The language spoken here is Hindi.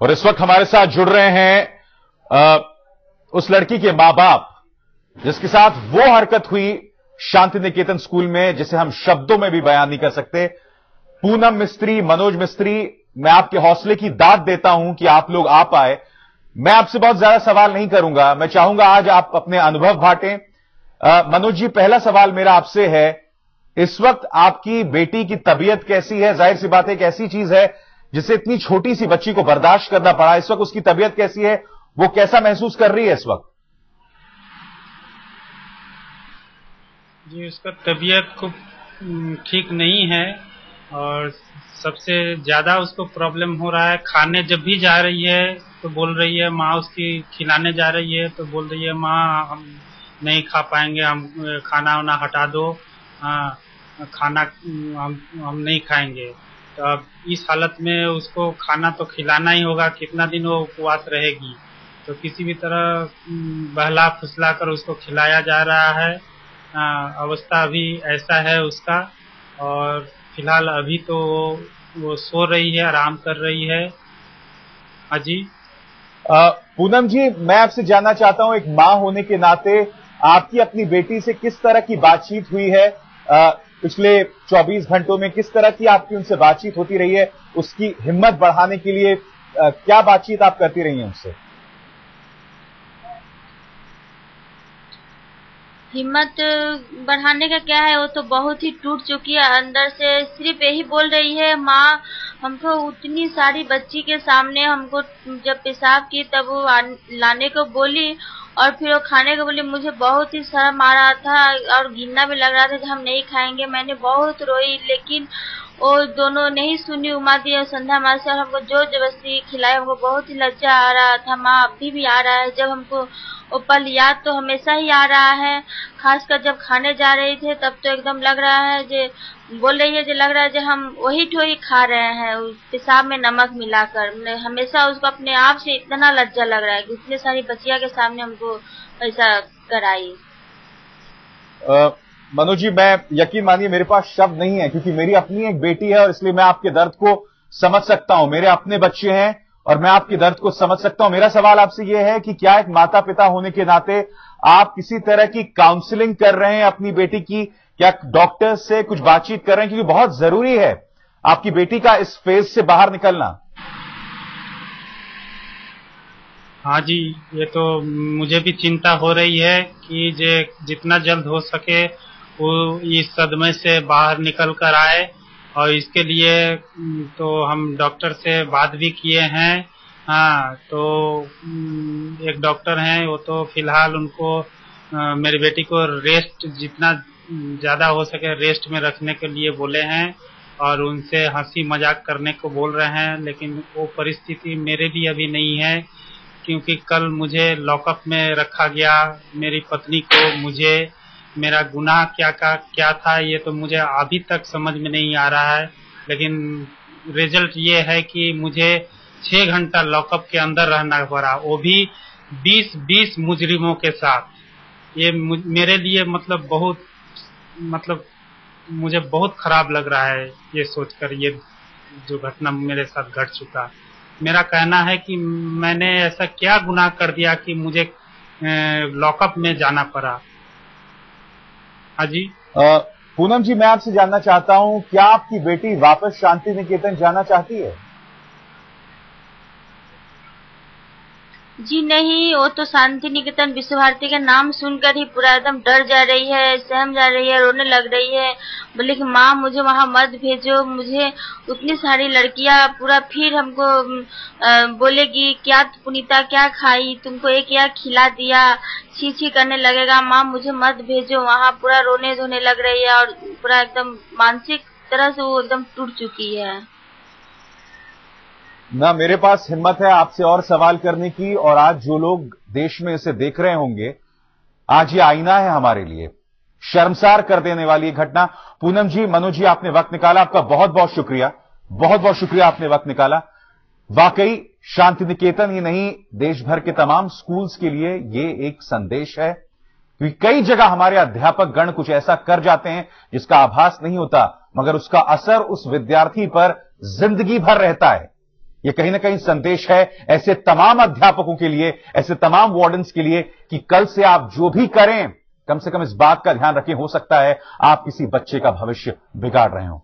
और इस वक्त हमारे साथ जुड़ रहे हैं उस लड़की के मां बाप जिसके साथ वो हरकत हुई शांति निकेतन स्कूल में जिसे हम शब्दों में भी बयान नहीं कर सकते। पूनम मिस्त्री, मनोज मिस्त्री, मैं आपके हौसले की दाद देता हूं कि आप लोग आ पाए। मैं आपसे बहुत ज्यादा सवाल नहीं करूंगा, मैं चाहूंगा आज आप अपने अनुभव बांटें। मनोज जी, पहला सवाल मेरा आपसे है, इस वक्त आपकी बेटी की तबीयत कैसी है? जाहिर सी बात है, एक ऐसी चीज है जिसे इतनी छोटी सी बच्ची को बर्दाश्त करना पड़ा। इस वक्त उसकी तबीयत कैसी है? वो कैसा महसूस कर रही है इस वक्त? जी, उसका तबीयत खूब ठीक नहीं है और सबसे ज्यादा उसको प्रॉब्लम हो रहा है। खाने जब भी जा रही है तो बोल रही है, माँ उसकी खिलाने जा रही है तो बोल रही है, माँ हम नहीं खा पाएंगे, हम खाना वाना हटा दो, खाना हम नहीं खाएंगे। तो अब इस हालत में उसको खाना तो खिलाना ही होगा, कितना दिन वो उपवास रहेगी। तो किसी भी तरह बहला फुसला कर उसको खिलाया जा रहा है। अवस्था अभी ऐसा है उसका, और फिलहाल अभी तो वो सो रही है, आराम कर रही है। हाँ जी। पूनम जी, मैं आपसे जानना चाहता हूं, एक मां होने के नाते आपकी अपनी बेटी से किस तरह की बातचीत हुई है? पिछले 24 घंटों में किस तरह की आपकी उनसे बातचीत होती रही है? उसकी हिम्मत बढ़ाने के लिए क्या बातचीत आप करती रही हैं उनसे? हिम्मत बढ़ाने का क्या है, वो तो बहुत ही टूट चुकी है अंदर से। सिर्फ यही बोल रही है, माँ हमको उतनी सारी बच्ची के सामने हमको जब पेशाब की तब वो लाने को बोली और फिर वो खाने को बोली। मुझे बहुत ही शर्म आ रहा था और घिनना भी लग रहा था कि हम नहीं खाएंगे। मैंने बहुत रोई, लेकिन वो दोनों नहीं सुनी, उमा दी और संध्या माँ से, और हमको जोर जबरदस्ती खिलाए। हमको बहुत ही लज्जा आ रहा था। माँ अभी भी आ रहा है, जब हमको वो पल याद तो हमेशा ही आ रहा है। खासकर जब खाने जा रहे थे तब तो एकदम लग रहा है, जो बोल रही है, जो लग रहा है जो हम वही ठोई खा रहे हैं पेशाब में नमक मिलाकर। हमेशा उसको अपने आप से इतना लज्जा लग रहा है कि इतने सारी बच्चियां के सामने हमको ऐसा कराई। मनोज जी, मैं यकीन मानिए मेरे पास शब्द नहीं है, क्योंकि मेरी अपनी एक बेटी है और इसलिए मैं आपके दर्द को समझ सकता हूं। मेरे अपने बच्चे हैं और मैं आपके दर्द को समझ सकता हूं। मेरा सवाल आपसे यह है कि क्या एक माता पिता होने के नाते आप किसी तरह की काउंसलिंग कर रहे हैं अपनी बेटी की? क्या डॉक्टर से कुछ बातचीत कर रहे हैं? क्योंकि बहुत जरूरी है आपकी बेटी का इस फेज से बाहर निकलना। हाँ जी, ये तो मुझे भी चिंता हो रही है कि जितना जल्द हो सके वो इस सदमे से बाहर निकल कर आए, और इसके लिए तो हम डॉक्टर से बात भी किए हैं। हाँ, तो एक डॉक्टर हैं, वो तो फिलहाल उनको मेरी बेटी को रेस्ट जितना ज्यादा हो सके रेस्ट में रखने के लिए बोले हैं और उनसे हंसी मजाक करने को बोल रहे हैं। लेकिन वो परिस्थिति मेरे भी अभी नहीं है, क्योंकि कल मुझे लॉकअप में रखा गया। मेरी पत्नी को, मुझे मेरा गुनाह क्या था ये तो मुझे अभी तक समझ में नहीं आ रहा है। लेकिन रिजल्ट ये है कि मुझे 6 घंटा लॉकअप के अंदर रहना पड़ा, वो भी 20 मुजरिमों के साथ। ये मेरे लिए मुझे बहुत खराब लग रहा है ये सोचकर, ये जो घटना मेरे साथ घट चुका। मेरा कहना है कि मैंने ऐसा क्या गुनाह कर दिया कि मुझे लॉकअप में जाना पड़ा। हाँ जी। पूनम जी, मैं आपसे जानना चाहता हूं, क्या आपकी बेटी वापस शांति निकेतन जाना चाहती है? जी नहीं, वो तो शांति निकेतन विश्व भारती का नाम सुनकर ही पूरा एकदम डर जा रही है, सहम जा रही है, रोने लग रही है। बोले कि माँ मुझे वहाँ मत भेजो, मुझे उतनी सारी लड़कियां पूरा फिर हमको बोलेगी क्या पुनीता क्या खाई, तुमको एक या खिला दिया, छी छी करने लगेगा। माँ मुझे मत भेजो वहाँ। पूरा रोने धोने लग रही है और पूरा एकदम मानसिक तरह से वो एकदम टूट चुकी है। ना मेरे पास हिम्मत है आपसे और सवाल करने की, और आज जो लोग देश में इसे देख रहे होंगे, आज ये आईना है हमारे लिए। शर्मसार कर देने वाली घटना। पूनम जी, मनोज जी, आपने वक्त निकाला, आपका बहुत बहुत शुक्रिया, बहुत बहुत शुक्रिया, आपने वक्त निकाला। वाकई शांति निकेतन ही नहीं, देश भर के तमाम स्कूल्स के लिए ये एक संदेश है, क्योंकि कई जगह हमारे अध्यापक गण कुछ ऐसा कर जाते हैं जिसका आभास नहीं होता, मगर उसका असर उस विद्यार्थी पर जिंदगी भर रहता है। यह कहीं ना कहीं संदेश है ऐसे तमाम अध्यापकों के लिए, ऐसे तमाम वार्डन्स के लिए कि कल से आप जो भी करें, कम से कम इस बात का ध्यान रखें, हो सकता है आप किसी बच्चे का भविष्य बिगाड़ रहे हो।